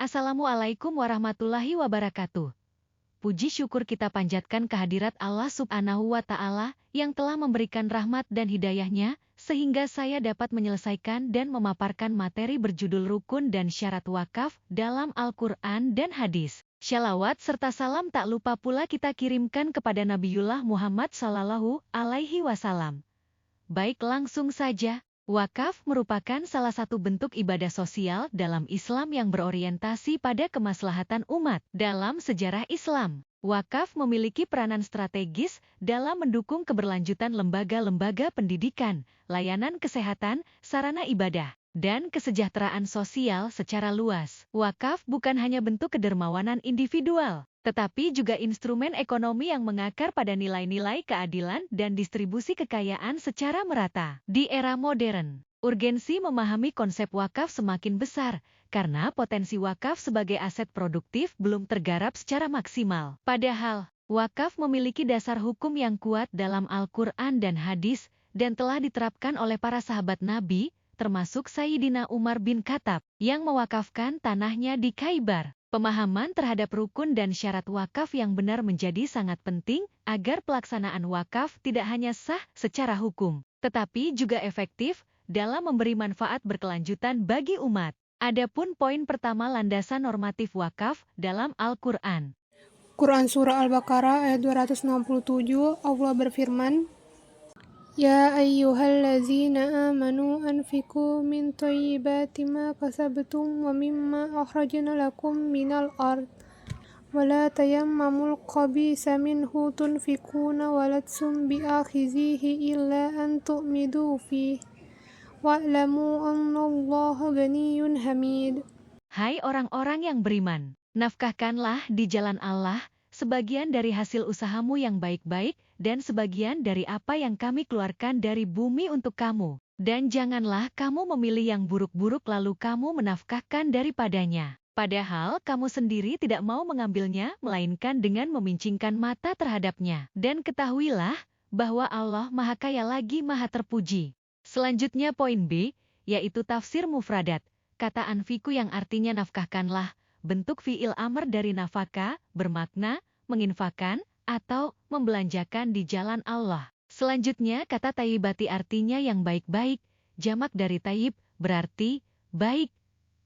Assalamualaikum warahmatullahi wabarakatuh. Puji syukur kita panjatkan kehadirat Allah Subhanahu wa Ta'ala yang telah memberikan rahmat dan hidayahnya, sehingga saya dapat menyelesaikan dan memaparkan materi berjudul Rukun dan Syarat Wakaf dalam Al-Quran dan Hadis. Shalawat serta salam tak lupa pula kita kirimkan kepada Nabiullah Muhammad Sallallahu Alaihi Wasallam. Baik, langsung saja. Wakaf merupakan salah satu bentuk ibadah sosial dalam Islam yang berorientasi pada kemaslahatan umat. Dalam sejarah Islam, wakaf memiliki peranan strategis dalam mendukung keberlanjutan lembaga-lembaga pendidikan, layanan kesehatan, sarana ibadah, dan kesejahteraan sosial secara luas. Wakaf bukan hanya bentuk kedermawanan individual, tetapi juga instrumen ekonomi yang mengakar pada nilai-nilai keadilan dan distribusi kekayaan secara merata. Di era modern, urgensi memahami konsep wakaf semakin besar, karena potensi wakaf sebagai aset produktif belum tergarap secara maksimal. Padahal, wakaf memiliki dasar hukum yang kuat dalam Al-Quran dan Hadis, dan telah diterapkan oleh para sahabat Nabi, termasuk Sayyidina Umar bin Khattab, yang mewakafkan tanahnya di Khaybar. Pemahaman terhadap rukun dan syarat wakaf yang benar menjadi sangat penting agar pelaksanaan wakaf tidak hanya sah secara hukum, tetapi juga efektif dalam memberi manfaat berkelanjutan bagi umat. Adapun poin pertama landasan normatif wakaf dalam Al-Quran. Quran Surah Al-Baqarah ayat 267, Allah berfirman, Ya ayyuhallazina amanu anfiqu min thayyibati ma kasabtum wa mimma akhrajna lakum minal ard wa la tayammamul khabisa minhu tunfiquna wa latsum bi'akhizihi illa an tu'midu fihi wa'lamu annallaha ghaniyyun hamid. Hai orang-orang yang beriman, nafkahkanlah di jalan Allah sebagian dari hasil usahamu yang baik-baik, dan sebagian dari apa yang kami keluarkan dari bumi untuk kamu. Dan janganlah kamu memilih yang buruk-buruk lalu kamu menafkahkan daripadanya. Padahal kamu sendiri tidak mau mengambilnya, melainkan dengan memincingkan mata terhadapnya. Dan ketahuilah bahwa Allah Maha Kaya lagi Maha Terpuji. Selanjutnya poin B, yaitu tafsir mufradat. Kata anfiku yang artinya nafkahkanlah, bentuk fi'il amr dari nafaka, bermakna menginfakkan atau membelanjakan di jalan Allah. Selanjutnya kata tayyibati artinya yang baik-baik, jamak dari tayyib, berarti baik,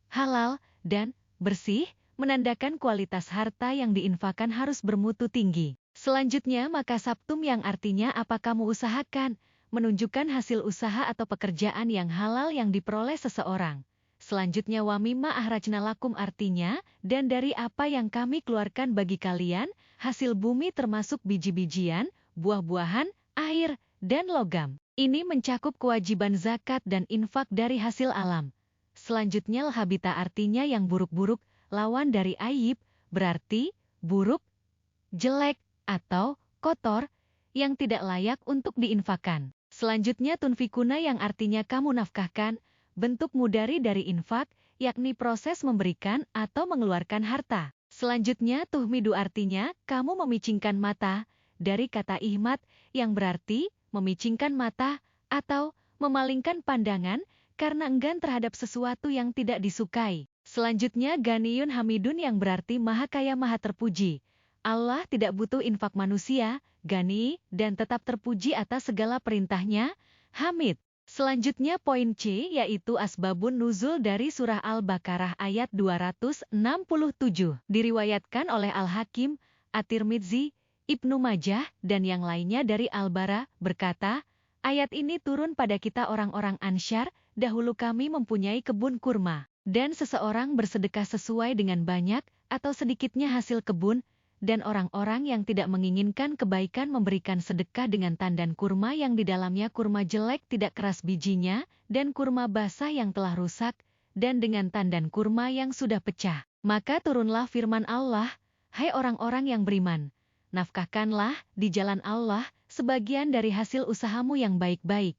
halal, dan bersih, menandakan kualitas harta yang diinfakkan harus bermutu tinggi. Selanjutnya maka sabtum yang artinya apa kamu usahakan, menunjukkan hasil usaha atau pekerjaan yang halal yang diperoleh seseorang. Selanjutnya wa mimma akhrajna lakum artinya, dan dari apa yang kami keluarkan bagi kalian, hasil bumi termasuk biji-bijian, buah-buahan, air, dan logam. Ini mencakup kewajiban zakat dan infak dari hasil alam. Selanjutnya habita artinya yang buruk-buruk, lawan dari aib, berarti buruk, jelek, atau kotor, yang tidak layak untuk diinfakkan. Selanjutnya tunfikuna yang artinya kamu nafkahkan, bentuk mudhari dari infak, yakni proses memberikan atau mengeluarkan harta. Selanjutnya tuhmidu artinya kamu memicingkan mata, dari kata ihmat yang berarti memicingkan mata atau memalingkan pandangan karena enggan terhadap sesuatu yang tidak disukai. Selanjutnya ganiyun hamidun yang berarti Maha Kaya Maha Terpuji. Allah tidak butuh infak manusia, gani, dan tetap terpuji atas segala perintahnya, hamid. Selanjutnya poin C yaitu asbabun nuzul dari surah Al-Baqarah ayat 267. Diriwayatkan oleh Al-Hakim, At-Tirmidzi, Ibnu Majah, dan yang lainnya dari Al-Bara, berkata, ayat ini turun pada kita orang-orang Ansyar, dahulu kami mempunyai kebun kurma, dan seseorang bersedekah sesuai dengan banyak atau sedikitnya hasil kebun, dan orang-orang yang tidak menginginkan kebaikan memberikan sedekah dengan tandan kurma yang di dalamnya kurma jelek tidak keras bijinya, dan kurma basah yang telah rusak, dan dengan tandan kurma yang sudah pecah. Maka turunlah firman Allah, hai orang-orang yang beriman, nafkahkanlah di jalan Allah sebagian dari hasil usahamu yang baik-baik.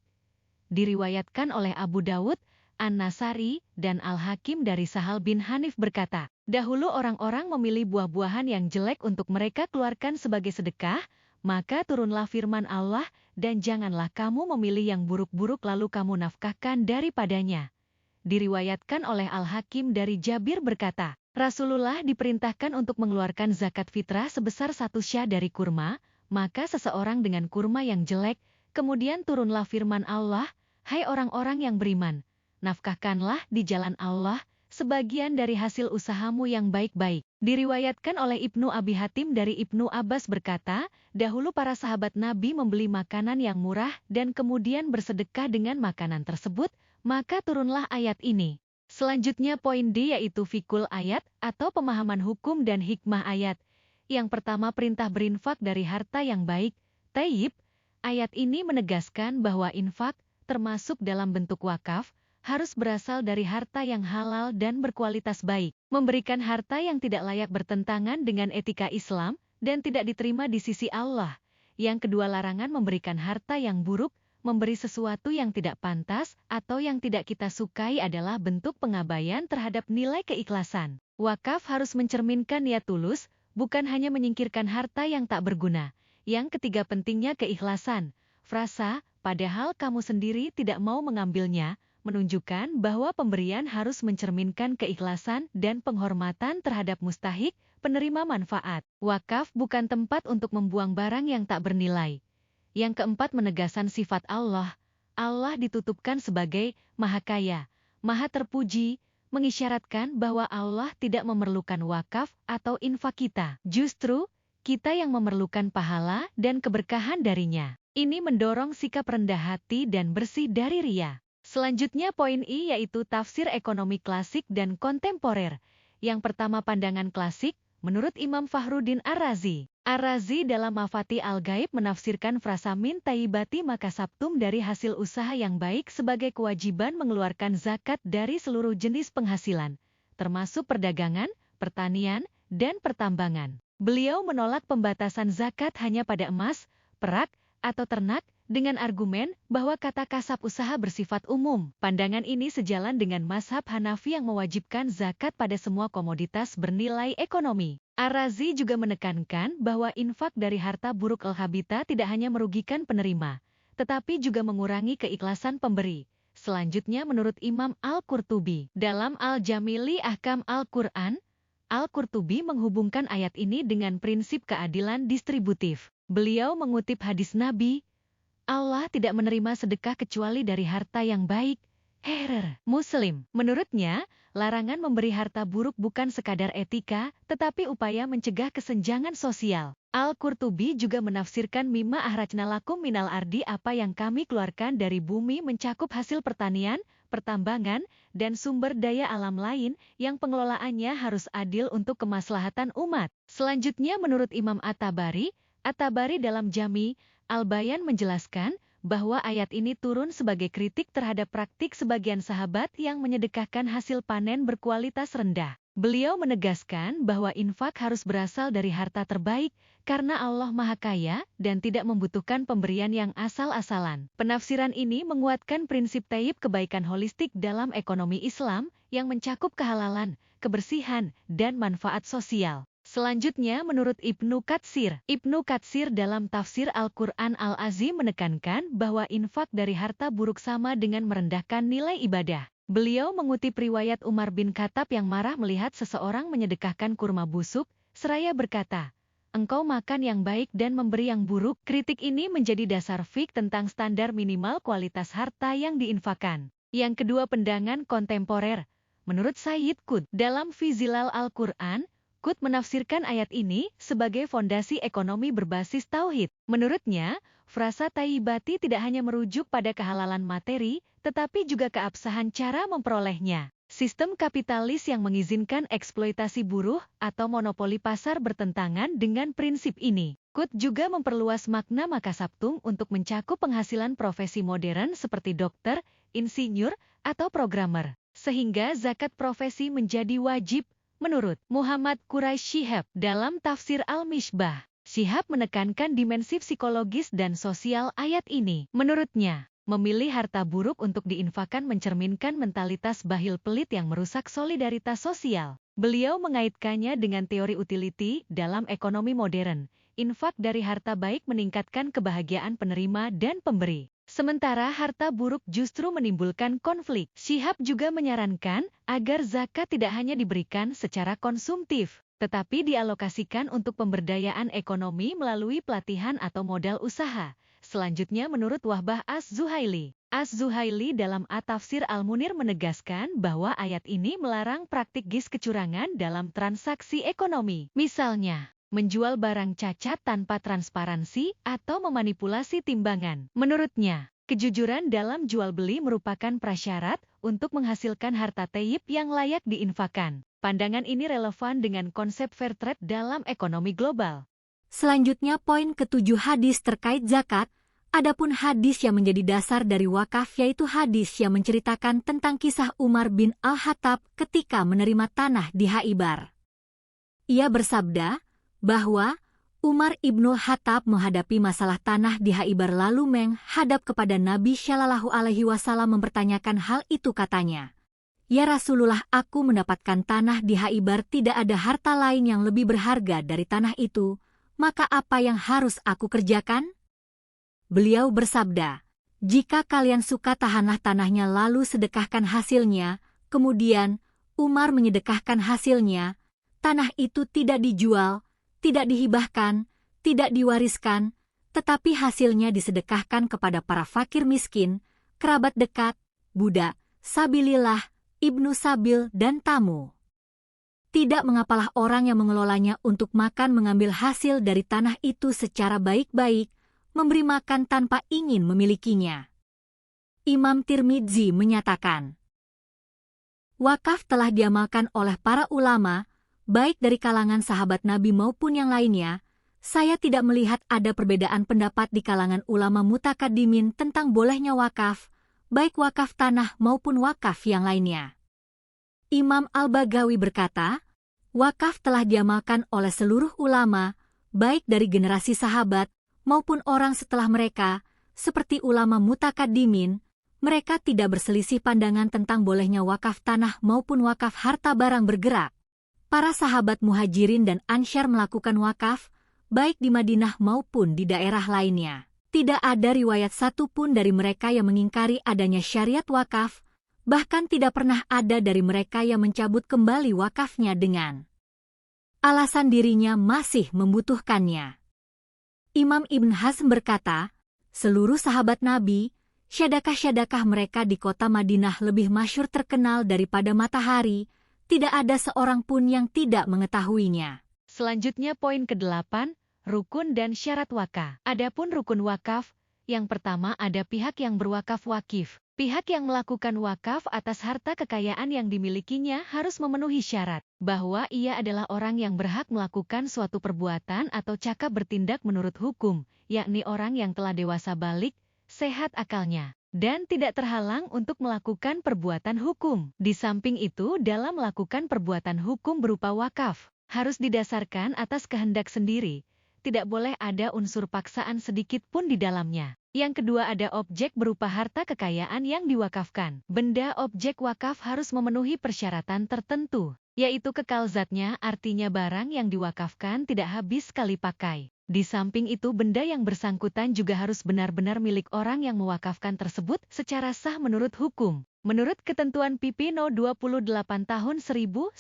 Diriwayatkan oleh Abu Dawud, An-Nasari, dan Al-Hakim dari Sahal bin Hanif berkata, dahulu orang-orang memilih buah-buahan yang jelek untuk mereka keluarkan sebagai sedekah, maka turunlah firman Allah, dan janganlah kamu memilih yang buruk-buruk lalu kamu nafkahkan daripadanya. Diriwayatkan oleh Al-Hakim dari Jabir berkata, Rasulullah diperintahkan untuk mengeluarkan zakat fitrah sebesar 1 syah dari kurma, maka seseorang dengan kurma yang jelek, kemudian turunlah firman Allah, "Hai orang-orang yang beriman, nafkahkanlah di jalan Allah, sebagian dari hasil usahamu yang baik-baik." Diriwayatkan oleh Ibnu Abi Hatim dari Ibnu Abbas berkata, dahulu para sahabat Nabi membeli makanan yang murah dan kemudian bersedekah dengan makanan tersebut, maka turunlah ayat ini. Selanjutnya poin D yaitu fikul ayat atau pemahaman hukum dan hikmah ayat. Yang pertama perintah berinfak dari harta yang baik, thayyib. Ayat ini menegaskan bahwa infak, termasuk dalam bentuk wakaf, harus berasal dari harta yang halal dan berkualitas baik. Memberikan harta yang tidak layak bertentangan dengan etika Islam dan tidak diterima di sisi Allah. Yang kedua larangan memberikan harta yang buruk, memberi sesuatu yang tidak pantas atau yang tidak kita sukai adalah bentuk pengabaian terhadap nilai keikhlasan. Wakaf harus mencerminkan niat tulus, bukan hanya menyingkirkan harta yang tak berguna. Yang ketiga pentingnya keikhlasan. Frasa, "padahal kamu sendiri tidak mau mengambilnya," menunjukkan bahwa pemberian harus mencerminkan keikhlasan dan penghormatan terhadap mustahik, penerima manfaat. Wakaf bukan tempat untuk membuang barang yang tak bernilai. Yang keempat menegaskan sifat Allah. Allah ditutupkan sebagai Maha Kaya, Maha Terpuji, mengisyaratkan bahwa Allah tidak memerlukan wakaf atau infak kita. Justru, kita yang memerlukan pahala dan keberkahan darinya. Ini mendorong sikap rendah hati dan bersih dari riya. Selanjutnya poin I yaitu tafsir ekonomi klasik dan kontemporer. Yang pertama pandangan klasik, menurut Imam Fakhruddin Ar-Razi. Ar-Razi dalam Mafati Al-Ghaib menafsirkan frasa min tayyibati makasabtum dari hasil usaha yang baik sebagai kewajiban mengeluarkan zakat dari seluruh jenis penghasilan, termasuk perdagangan, pertanian, dan pertambangan. Beliau menolak pembatasan zakat hanya pada emas, perak, atau ternak, dengan argumen bahwa kata kasab usaha bersifat umum. Pandangan ini sejalan dengan mazhab Hanafi yang mewajibkan zakat pada semua komoditas bernilai ekonomi. Ar-Razi juga menekankan bahwa infak dari harta buruk al-habita tidak hanya merugikan penerima, tetapi juga mengurangi keikhlasan pemberi. Selanjutnya menurut Imam Al-Qurtubi, dalam Al-Jamili Ahkam Al-Quran, Al-Qurtubi menghubungkan ayat ini dengan prinsip keadilan distributif. Beliau mengutip hadis Nabi, Allah tidak menerima sedekah kecuali dari harta yang baik. Muslim. Menurutnya, larangan memberi harta buruk bukan sekadar etika, tetapi upaya mencegah kesenjangan sosial. Al-Qurtubi juga menafsirkan mimma ahrajna lakum minal ardi apa yang kami keluarkan dari bumi mencakup hasil pertanian, pertambangan, dan sumber daya alam lain yang pengelolaannya harus adil untuk kemaslahatan umat. Selanjutnya menurut Imam At-Tabari dalam Jami Al-Bayan menjelaskan bahwa ayat ini turun sebagai kritik terhadap praktik sebagian sahabat yang menyedekahkan hasil panen berkualitas rendah. Beliau menegaskan bahwa infak harus berasal dari harta terbaik karena Allah Maha Kaya dan tidak membutuhkan pemberian yang asal-asalan. Penafsiran ini menguatkan prinsip thayyib kebaikan holistik dalam ekonomi Islam yang mencakup kehalalan, kebersihan, dan manfaat sosial. Selanjutnya menurut Ibnu Katsir dalam tafsir Al-Quran Al-Azim menekankan bahwa infak dari harta buruk sama dengan merendahkan nilai ibadah. Beliau mengutip riwayat Umar bin Khattab yang marah melihat seseorang menyedekahkan kurma busuk, seraya berkata, "Engkau makan yang baik dan memberi yang buruk." Kritik ini menjadi dasar fiqh tentang standar minimal kualitas harta yang diinfakkan. Yang kedua pandangan kontemporer. Menurut Sayyid Qutb dalam Fi Zilal Al-Quran, Qutb menafsirkan ayat ini sebagai fondasi ekonomi berbasis tauhid. Menurutnya, frasa tayyibati tidak hanya merujuk pada kehalalan materi, tetapi juga keabsahan cara memperolehnya. Sistem kapitalis yang mengizinkan eksploitasi buruh atau monopoli pasar bertentangan dengan prinsip ini. Qutb juga memperluas makna makasabtum untuk mencakup penghasilan profesi modern seperti dokter, insinyur, atau programmer. Sehingga zakat profesi menjadi wajib. Menurut Muhammad Quraish Shihab dalam tafsir Al-Mishbah, Shihab menekankan dimensi psikologis dan sosial ayat ini. Menurutnya, memilih harta buruk untuk diinfakkan mencerminkan mentalitas bahil pelit yang merusak solidaritas sosial. Beliau mengaitkannya dengan teori utility dalam ekonomi modern. Infak dari harta baik meningkatkan kebahagiaan penerima dan pemberi. Sementara harta buruk justru menimbulkan konflik. Syihab juga menyarankan agar zakat tidak hanya diberikan secara konsumtif, tetapi dialokasikan untuk pemberdayaan ekonomi melalui pelatihan atau modal usaha. Selanjutnya menurut Wahbah Az-Zuhaili. Az-Zuhaili dalam At-Tafsir Al-Munir menegaskan bahwa ayat ini melarang praktik GIS kecurangan dalam transaksi ekonomi. Misalnya, menjual barang cacat tanpa transparansi atau memanipulasi timbangan. Menurutnya, kejujuran dalam jual beli merupakan prasyarat untuk menghasilkan harta thayyib yang layak diinfakkan. Pandangan ini relevan dengan konsep fair trade dalam ekonomi global. Selanjutnya poin ketujuh hadis terkait zakat. Adapun hadis yang menjadi dasar dari wakaf yaitu hadis yang menceritakan tentang kisah Umar bin Al-Khattab ketika menerima tanah di Khaibar. Ia bersabda bahwa Umar ibnul Khattab menghadapi masalah tanah di Khaibar lalu menghadap kepada Nabi Shallallahu Alaihi Wasallam mempertanyakan hal itu. Katanya, "Ya Rasulullah, aku mendapatkan tanah di Khaibar, tidak ada harta lain yang lebih berharga dari tanah itu, maka apa yang harus aku kerjakan?" Beliau bersabda, "Jika kalian suka, tahanlah tanahnya lalu sedekahkan hasilnya." Kemudian Umar menyedekahkan hasilnya. Tanah itu tidak dijual, tidak dihibahkan, tidak diwariskan, tetapi hasilnya disedekahkan kepada para fakir miskin, kerabat dekat, budak, sabilillah, ibnu sabil, dan tamu. Tidak mengapalah orang yang mengelolanya untuk makan mengambil hasil dari tanah itu secara baik-baik, memberi makan tanpa ingin memilikinya. Imam Tirmidzi menyatakan, wakaf telah diamalkan oleh para ulama, baik dari kalangan sahabat Nabi maupun yang lainnya. Saya tidak melihat ada perbedaan pendapat di kalangan ulama mutakaddimin tentang bolehnya wakaf, baik wakaf tanah maupun wakaf yang lainnya. Imam Al-Baghawi berkata, wakaf telah diamalkan oleh seluruh ulama, baik dari generasi sahabat maupun orang setelah mereka, seperti ulama mutakaddimin. Mereka tidak berselisih pandangan tentang bolehnya wakaf tanah maupun wakaf harta barang bergerak. Para sahabat Muhajirin dan Ansyar melakukan wakaf, baik di Madinah maupun di daerah lainnya. Tidak ada riwayat satupun dari mereka yang mengingkari adanya syariat wakaf, bahkan tidak pernah ada dari mereka yang mencabut kembali wakafnya dengan alasan dirinya masih membutuhkannya. Imam Ibn Hazm berkata, seluruh sahabat Nabi, syadakah-syadakah mereka di kota Madinah lebih masyhur terkenal daripada matahari, tidak ada seorang pun yang tidak mengetahuinya. Selanjutnya poin ke-8, rukun dan syarat wakaf. Adapun rukun wakaf, yang pertama ada pihak yang berwakaf wakif. Pihak yang melakukan wakaf atas harta kekayaan yang dimilikinya harus memenuhi syarat bahwa ia adalah orang yang berhak melakukan suatu perbuatan atau cakap bertindak menurut hukum, yakni orang yang telah dewasa balik, sehat akalnya, dan tidak terhalang untuk melakukan perbuatan hukum. Di samping itu, dalam melakukan perbuatan hukum berupa wakaf, harus didasarkan atas kehendak sendiri, tidak boleh ada unsur paksaan sedikit pun di dalamnya. Yang kedua ada objek berupa harta kekayaan yang diwakafkan. Benda objek wakaf harus memenuhi persyaratan tertentu, yaitu kekal zatnya, artinya barang yang diwakafkan tidak habis sekali pakai. Di samping itu benda yang bersangkutan juga harus benar-benar milik orang yang mewakafkan tersebut secara sah menurut hukum. Menurut ketentuan PP No 28 tahun 1997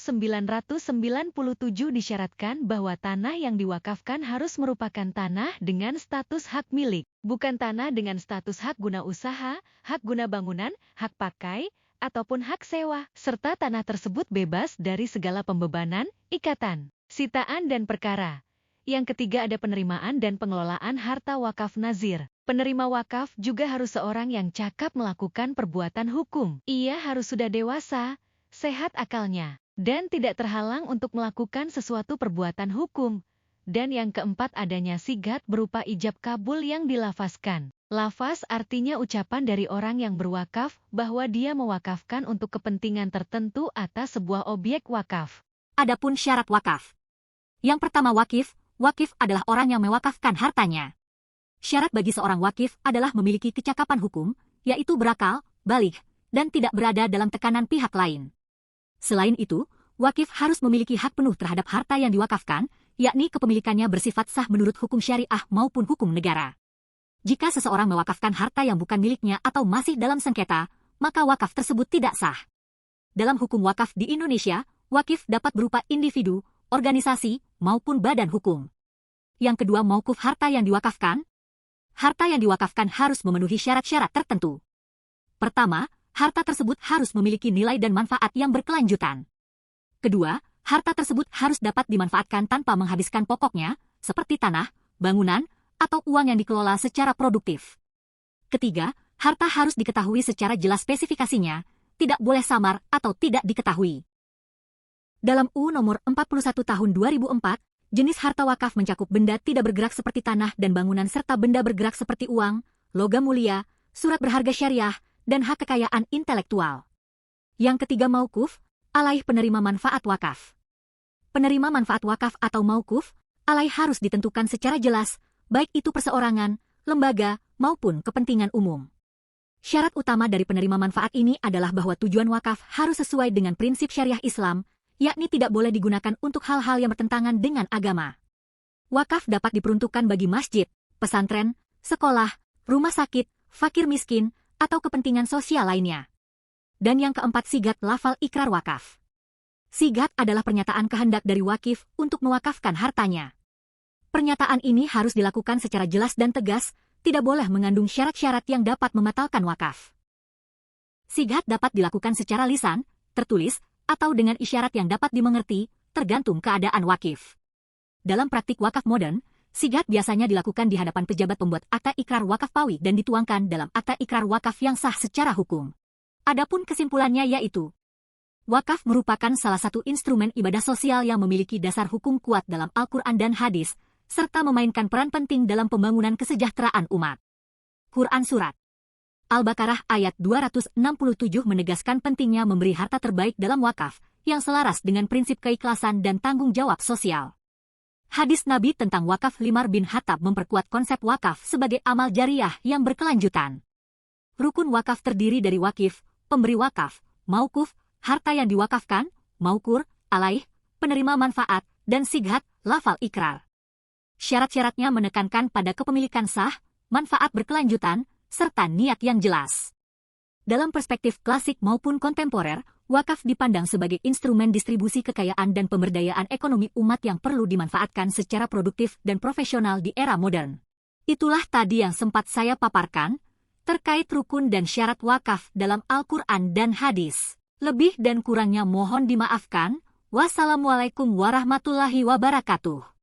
disyaratkan bahwa tanah yang diwakafkan harus merupakan tanah dengan status hak milik, bukan tanah dengan status hak guna usaha, hak guna bangunan, hak pakai, ataupun hak sewa, serta tanah tersebut bebas dari segala pembebanan, ikatan, sitaan dan perkara. Yang ketiga ada penerimaan dan pengelolaan harta wakaf nazir. Penerima wakaf juga harus seorang yang cakap melakukan perbuatan hukum. Ia harus sudah dewasa, sehat akalnya, dan tidak terhalang untuk melakukan sesuatu perbuatan hukum. Dan yang keempat adanya sigat berupa ijab kabul yang dilafazkan. Lafaz artinya ucapan dari orang yang berwakaf bahwa dia mewakafkan untuk kepentingan tertentu atas sebuah objek wakaf. Adapun syarat wakaf. Yang pertama wakif adalah orang yang mewakafkan hartanya. Syarat bagi seorang wakif adalah memiliki kecakapan hukum, yaitu berakal, balik, dan tidak berada dalam tekanan pihak lain. Selain itu, wakif harus memiliki hak penuh terhadap harta yang diwakafkan, yakni kepemilikannya bersifat sah menurut hukum syariah maupun hukum negara. Jika seseorang mewakafkan harta yang bukan miliknya atau masih dalam sengketa, maka wakaf tersebut tidak sah. Dalam hukum wakaf di Indonesia, wakif dapat berupa individu, organisasi, maupun badan hukum. Yang kedua, maukuf harta yang diwakafkan. Harta yang diwakafkan harus memenuhi syarat-syarat tertentu. Pertama, harta tersebut harus memiliki nilai dan manfaat yang berkelanjutan. Kedua, harta tersebut harus dapat dimanfaatkan tanpa menghabiskan pokoknya, seperti tanah, bangunan, atau uang yang dikelola secara produktif. Ketiga, harta harus diketahui secara jelas spesifikasinya, tidak boleh samar atau tidak diketahui. Dalam UU Nomor 41 Tahun 2004, jenis harta wakaf mencakup benda tidak bergerak seperti tanah dan bangunan serta benda bergerak seperti uang, logam mulia, surat berharga syariah, dan hak kekayaan intelektual. Yang ketiga, maukuf, alaih penerima manfaat wakaf. Penerima manfaat wakaf atau maukuf, alaih harus ditentukan secara jelas, baik itu perseorangan, lembaga, maupun kepentingan umum. Syarat utama dari penerima manfaat ini adalah bahwa tujuan wakaf harus sesuai dengan prinsip syariah Islam, yakni tidak boleh digunakan untuk hal-hal yang bertentangan dengan agama. Wakaf dapat diperuntukkan bagi masjid, pesantren, sekolah, rumah sakit, fakir miskin, atau kepentingan sosial lainnya. Dan yang keempat, sigat lafal ikrar wakaf. Sigat adalah pernyataan kehendak dari wakif untuk mewakafkan hartanya. Pernyataan ini harus dilakukan secara jelas dan tegas, tidak boleh mengandung syarat-syarat yang dapat membatalkan wakaf. Sigat dapat dilakukan secara lisan, tertulis, atau dengan isyarat yang dapat dimengerti, tergantung keadaan wakif. Dalam praktik wakaf modern, sigat biasanya dilakukan di hadapan pejabat pembuat akta ikrar wakaf pawi dan dituangkan dalam akta ikrar wakaf yang sah secara hukum. Adapun kesimpulannya yaitu, wakaf merupakan salah satu instrumen ibadah sosial yang memiliki dasar hukum kuat dalam Al-Quran dan hadis, serta memainkan peran penting dalam pembangunan kesejahteraan umat. Quran Surat Al-Baqarah ayat 267 menegaskan pentingnya memberi harta terbaik dalam wakaf, yang selaras dengan prinsip keikhlasan dan tanggung jawab sosial. Hadis Nabi tentang wakaf Limar bin Khattab memperkuat konsep wakaf sebagai amal jariah yang berkelanjutan. Rukun wakaf terdiri dari wakif, pemberi wakaf, maukuf, harta yang diwakafkan, maukur, alaih, penerima manfaat, dan sighat, lafal ikrar. Syarat-syaratnya menekankan pada kepemilikan sah, manfaat berkelanjutan, serta niat yang jelas. Dalam perspektif klasik maupun kontemporer, wakaf dipandang sebagai instrumen distribusi kekayaan dan pemberdayaan ekonomi umat yang perlu dimanfaatkan secara produktif dan profesional di era modern. Itulah tadi yang sempat saya paparkan, terkait rukun dan syarat wakaf dalam Al-Quran dan hadis. Lebih dan kurangnya mohon dimaafkan. Wassalamualaikum warahmatullahi wabarakatuh.